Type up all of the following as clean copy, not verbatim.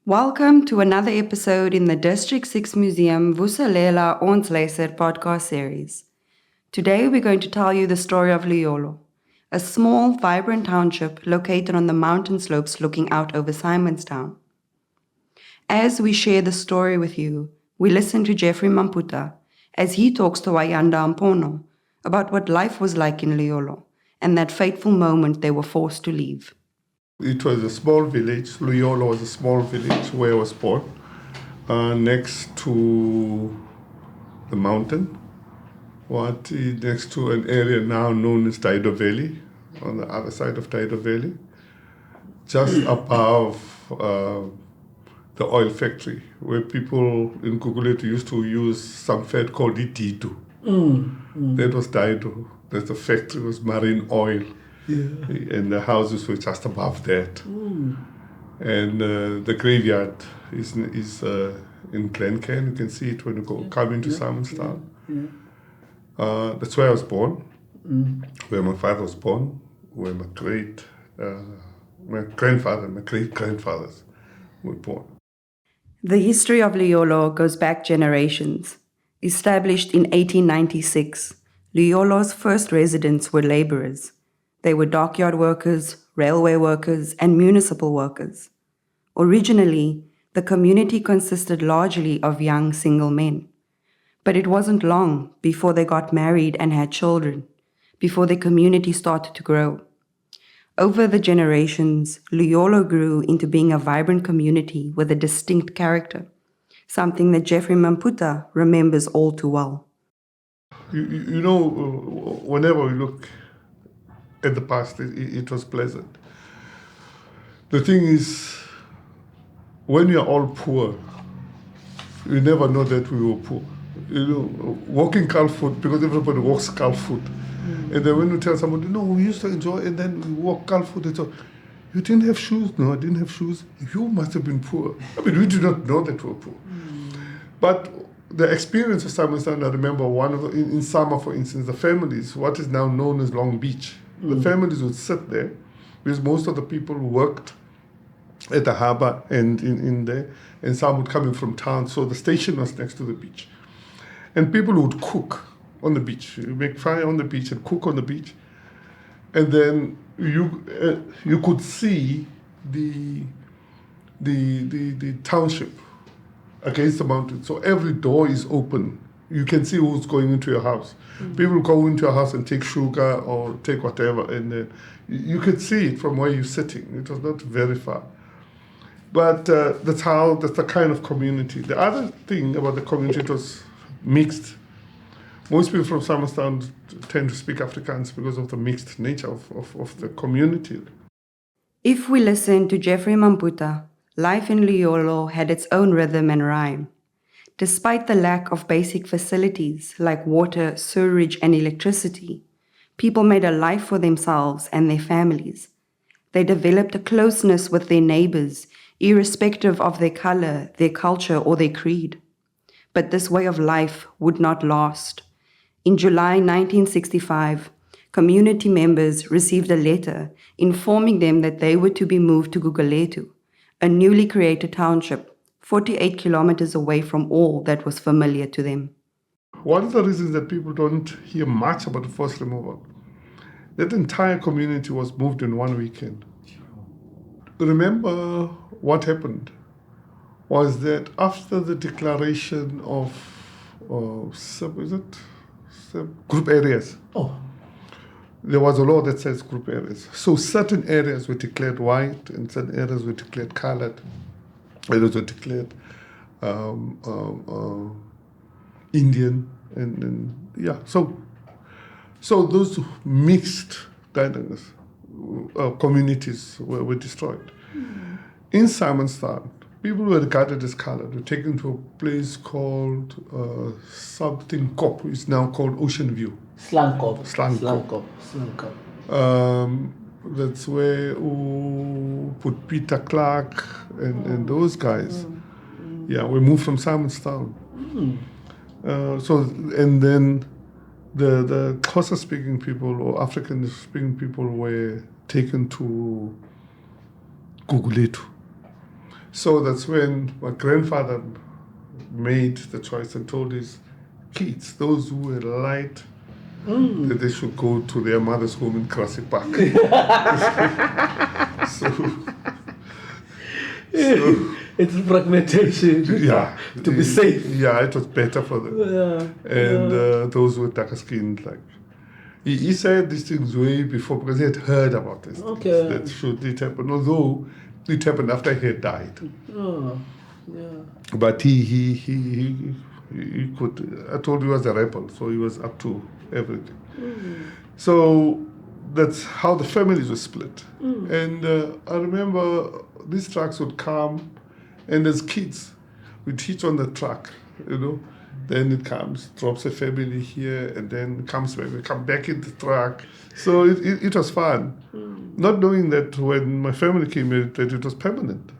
Welcome to another episode in the District 6 Museum Vuselela Ons Leser podcast series. Today we're going to tell you the story of Luyolo, a small, vibrant township located on the mountain slopes looking out over Simonstown. As we share the story with you, we listen to Geoffrey Mamputa as he talks to Wayanda Ampono about what life was like in Luyolo and that fateful moment they were forced to leave. It was a small village. Luyolo was a small village where I was born, next to the mountain, next to an area now known as Tiebie Valley, on the other side of Tiebie Valley, just above the oil factory, where people in Gugulethu used to use some fat called Ititu. That was Tiebie. That the factory was marine oil. Yeah. And the houses were just above that. And the graveyard is in Glencairn. You can see it when you come into Simonstown. That's where I was born, where my father was born, where my grandfather and my great-grandfathers were born. The history of Luyolo goes back generations. Established in 1896, Luyolo's first residents were laborers. They were dockyard workers, railway workers, and municipal workers. Originally, the community consisted largely of young single men. But it wasn't long before they got married and had children, before the community started to grow. Over the generations, Luyolo grew into being a vibrant community with a distinct character, something that Geoffrey Mamputa remembers all too well. You know, whenever we look at the past, it was pleasant. The thing is, when you're all poor, you never know that we were poor. You know, walking calf-foot, because everybody walks calf-foot. And then when you tell somebody, no, we used to enjoy, and then we walk calf-foot, and so, you didn't have shoes? No, I didn't have shoes. You must have been poor. I mean, we did not know that we were poor. But the experience of Simonstown, I remember in summer, for instance, the families, what is now known as Long Beach, the families would sit there because most of the people worked at the harbour and in there, and some would come in from town. So the station was next to the beach. And people would cook on the beach. You make fire on the beach and cook on the beach. And then you could see the township against the mountain. So every door is open. You can see who's going into your house. People go into your house and take sugar or take whatever, and then you could see it from where you're sitting. It was not very far. But that's the kind of community. The other thing about the community, it was mixed. Most people from Simonstown tend to speak Afrikaans because of the mixed nature of the community. If we listen to Geoffrey Mamputa, life in Luyolo had its own rhythm and rhyme. Despite the lack of basic facilities like water, sewerage, and electricity, people made a life for themselves and their families. They developed a closeness with their neighbors, irrespective of their color, their culture, or their creed. But this way of life would not last. In July 1965, community members received a letter informing them that they were to be moved to Gugulethu, a newly created township 48 kilometers away from all that was familiar to them. One of the reasons that people don't hear much about the forced removal, that entire community was moved in one weekend. Remember what happened was that after the declaration of group areas, there was a law that says group areas. So certain areas were declared white and certain areas were declared colored. Areas were declared Indian and yeah. So those mixed dynamics, communities were destroyed. In Simonstown, people were regarded as colored. Were taken to a place called something Kop, it's now called Ocean View. Slankop. That's where put Peter Clark and those guys. Yeah, we moved from Simonstown. And then the Xhosa-speaking people or African-speaking people were taken to Gugulethu. So that's when my grandfather made the choice and told his kids, those who were light, that they should go to their mother's home in Grassy Park. so It's fragmentation. yeah, To be safe. Yeah, it was better for them. And those were darker skinned, like he said these things way before because he had heard about this. Okay. That should it happen, although it happened after he had died. Oh, yeah. But he could. I told you he was a rebel, so he was up to everything. So that's how the families were split. And I remember these trucks would come, and as kids, we teach on the truck, you know. Then it comes, drops a family here, and then comes back. We come back in the truck. So it was fun. Not knowing that when my family came here, that it was permanent.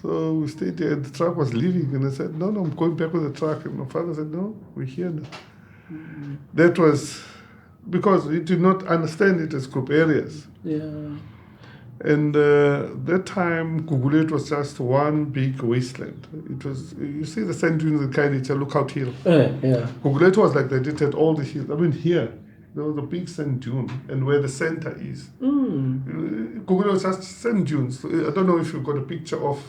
So we stayed there, and the truck was leaving, and I said, no, I'm going back with the truck. And my father said, no, we're here now. That was because we did not understand it as group areas. Yeah. And that time, Gugulethu was just one big wasteland. It was, you see the sand dunes in Kailicha, Lookout Hill. Yeah. Gugulethu was like that, it had all the hills. I mean, here, there was a big sand dune, and where the center is. Gugulethu was just sand dunes. I don't know if you've got a picture of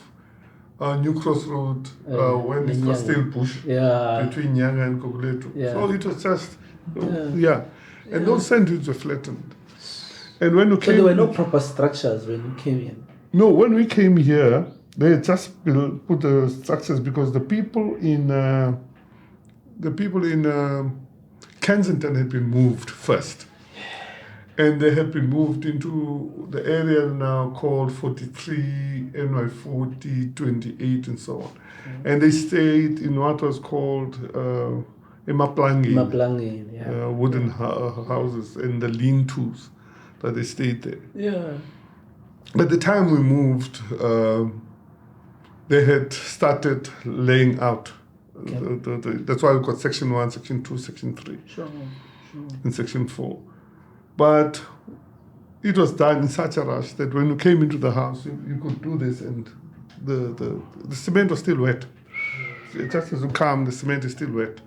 New Cross Road when it was still bush between Nyanga and Gugulethu. Yeah. So it was just, And those sand dunes were flattened. And when we So came, there were no proper structures when you came in? No, when we came here, they had just put the structures because the people in Kensington had been moved first. And they had been moved into the area now called 43, NY40, 28, and so on. And they stayed in what was called Maplangi, wooden houses and the lean-tos that they stayed there. Yeah. By the time we moved, they had started laying out. That's why we got section 1, section 2, section 3, and section 4. But it was done in such a rush that when you came into the house, you could do this, and the cement was still wet. Just as you come, the cement is still wet.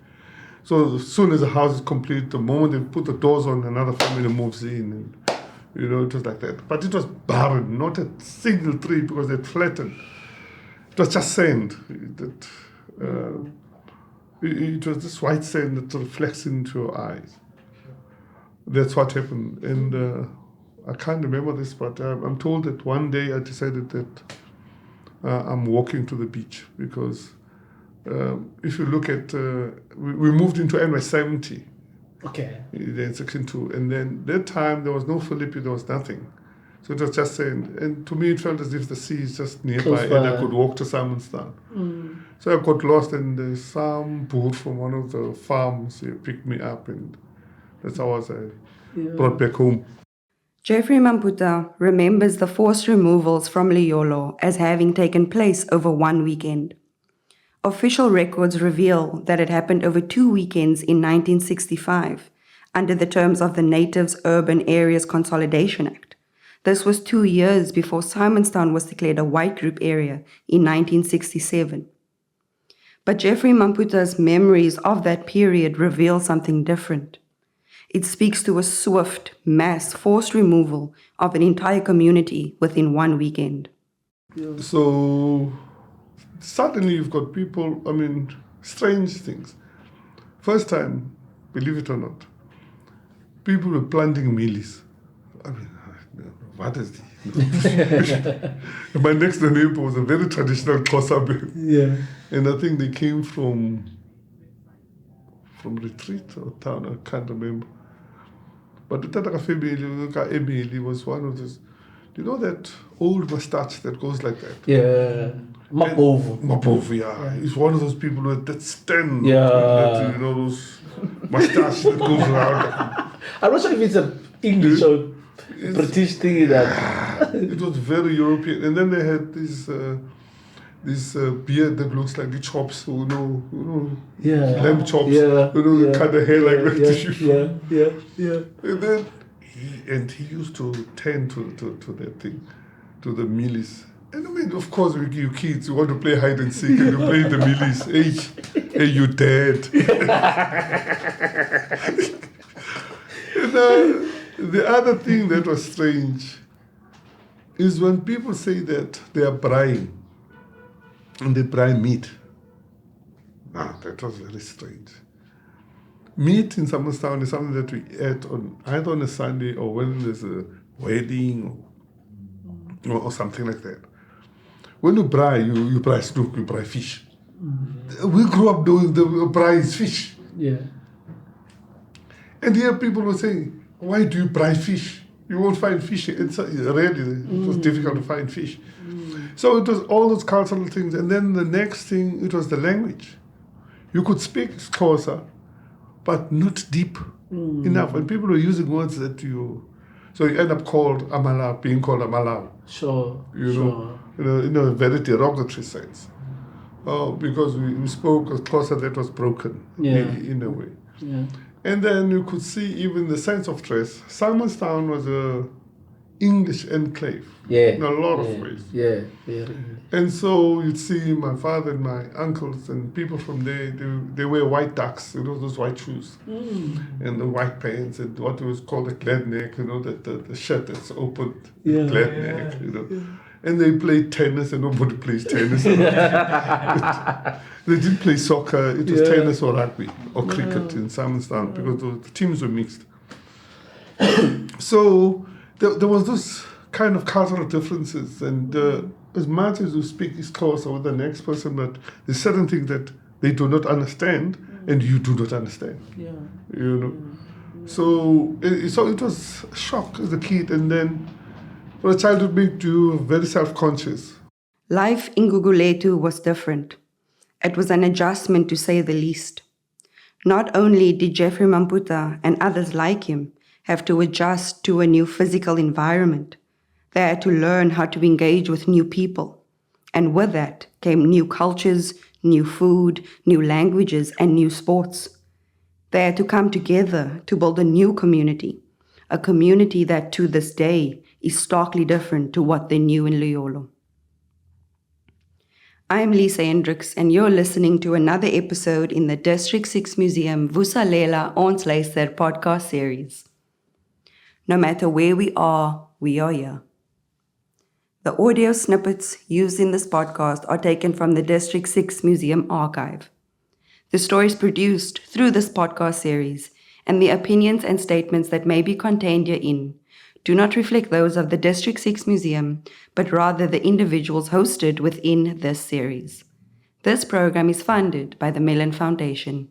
So as soon as the house is complete, the moment they put the doors on, another family moves in, and it was like that. But it was barren, not a single tree because they'd flattened. It was just sand. It was this white sand that reflects into your eyes. That's what happened. And I can't remember this, but I'm told that one day I decided that I'm walking to the beach because if you look at, we moved into NY70. Okay. Then section 2. And then that time there was no Philippi, there was nothing. So it was just sand. And to me it felt as if the sea is just nearby and I could walk to Simonstown. So I got lost and there's some boat from one of the farms. He picked me up and that's how I was brought back home. Geoffrey Mamputa remembers the forced removals from Luyolo as having taken place over one weekend. Official records reveal that it happened over 2 weekends in 1965 under the terms of the Natives Urban Areas Consolidation Act. This was 2 years before Simonstown was declared a white group area in 1967. But Geoffrey Mamputa's memories of that period reveal something different. It speaks to a swift, mass, forced removal of an entire community within one weekend. So suddenly you've got people, strange things. First time, believe it or not, people were planting mealies. What is this? My next door neighbor was a very traditional Kosabe. Yeah. And I think they came from retreat or town, I can't remember. But the Tataka family, Emily, was one of those. Do you know that old mustache that goes like that? Yeah. Mapovu, yeah. He's one of those people with that stand. Yeah. That, those mustache that goes around. I'm not sure if it's an English or British thing that. It was very European. And then they had this beard that looks like the chops, lamb chops, the kind of hair like that. Yeah. And then he used to tend to that thing, to the mealies. And And of course, you kids, you want to play hide and seek, and you play the millies. Hey, you dead. The other thing that was strange is when people say that they are braaiing, and they braai meat. That was very strange. Meat in Summerstown is something that we eat on either on a Sunday or when there's a wedding or something like that. When you braai, you braai snoek, you braai fish. We grew up doing the braai is fish. Yeah. And here people were saying, why do you braai fish? You won't find fish. It's really, it was difficult to find fish. So it was all those cultural things. And then the next thing, it was the language. You could speak Xhosa, but not deep enough. And people were using words that so you end up being called Amalaw. Sure. You know, in a very derogatory sense. Because we spoke a Xhosa that was broken in a way. Yeah. And then you could see even the sense of dress. Simonstown was a English enclave in a lot of ways. Yeah, very. And so you'd see my father and my uncles and people from there, they wear white ducks, those white shoes. And the white pants and what was called a glad neck, the shirt that's opened, glad neck, And they played tennis and nobody plays tennis. They didn't play soccer, it was tennis or rugby or cricket in Simonstown because the teams were mixed. So there was this kind of cultural differences, and as much as you speak Xhosa with the next person, but there's certain things that they do not understand and you do not understand. So it was a shock as a kid, and then for a child it made you very self-conscious. Life in Gugulethu was different. It was an adjustment, to say the least. Not only did Geoffrey Mamputa and others like him have to adjust to a new physical environment, they had to learn how to engage with new people. And with that came new cultures, new food, new languages, and new sports. They had to come together to build a new community, a community that to this day is starkly different to what they knew in Luyolo. I'm Lisa Hendricks, and you're listening to another episode in the District 6 Museum Vusalela Ons Luister podcast series. No matter where we are here. The audio snippets used in this podcast are taken from the District 6 Museum archive. The stories produced through this podcast series and the opinions and statements that may be contained herein do not reflect those of the District 6 Museum, but rather the individuals hosted within this series. This program is funded by the Mellon Foundation.